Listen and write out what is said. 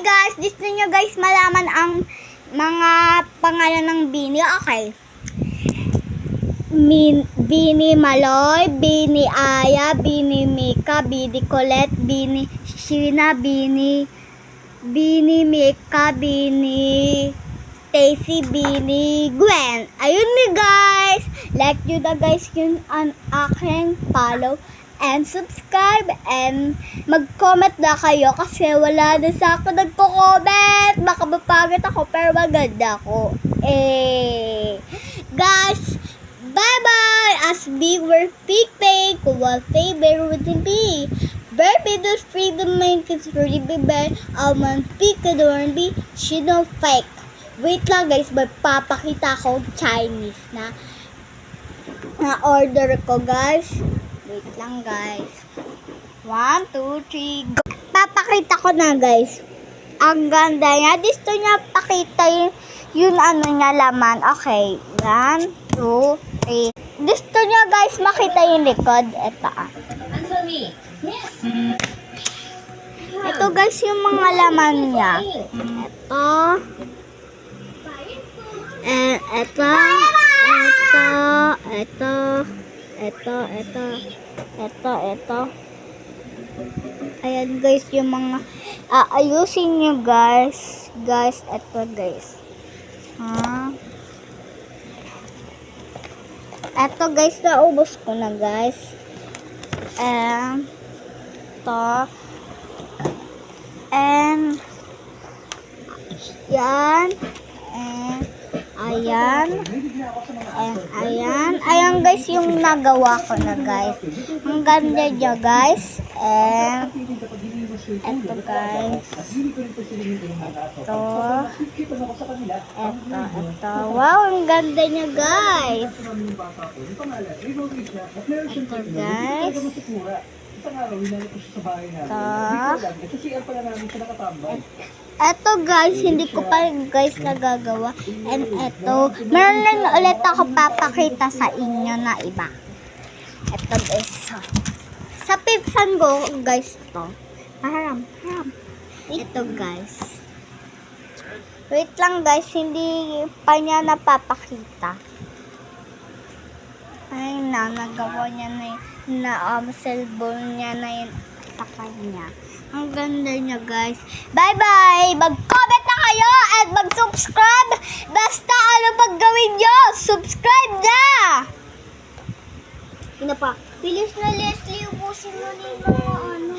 guys, gusto nyo guys malaman ang mga pangalan ng Bini? Okay. Bini Maloy, Bini Aya, Bini Mika, Bini Colette, Bini Sheena, Bini Mika, Bini Stacy, Bini Gwen. Ayun ni guys. Like nyo na guys yun ang aking follow and subscribe and mag-comment na kayo kasi wala na sa ako nagko-comment. Baka mapagod ako pero maganda ako. Guys, bye-bye! As big were pig kung what favor would it be? Baby, those freedom mind kids really be bad. Man, pig ka doon be, she no fake. Wait lang guys, magpapakita ko Chinese na order ko guys. Wait lang guys. 1, 2, 3, go. Papakita ko na guys. Ang ganda niya. Gusto niya pakita yung ano niya laman. Okay. 1, 2, 3. Gusto niya guys makita yung likod. Ito Answer me. Yes. Ito guys yung mga laman niya. Ito. Ito. Ayan guys yung mga ayusin nyo guys. Ito guys. Ito guys, naubos ko na guys. Ito. And yan. Ayan guys yung nagawa ko na guys. Ang ganda niya guys. Eto guys. Ito. Wow, ang ganda niya guys. Ito guys. Eto guys, hindi ko pa guys nagagawa. And eto, meron lang ulit ako papakita sa inyo na iba. Eto guys. Sa pipsan ko guys to. Haram. Ito guys. Wait lang guys, hindi pa niya napapakita. Ay na, nagawa niya na cellphone niya na yun sa kanya. Ang ganda niya guys. Bye bye! Mag-comment na kayo at mag-subscribe. Basta ano pag gawin nyo, subscribe na! Sino pa? Bilis na Leslie, ubusin mo na yung mga ano.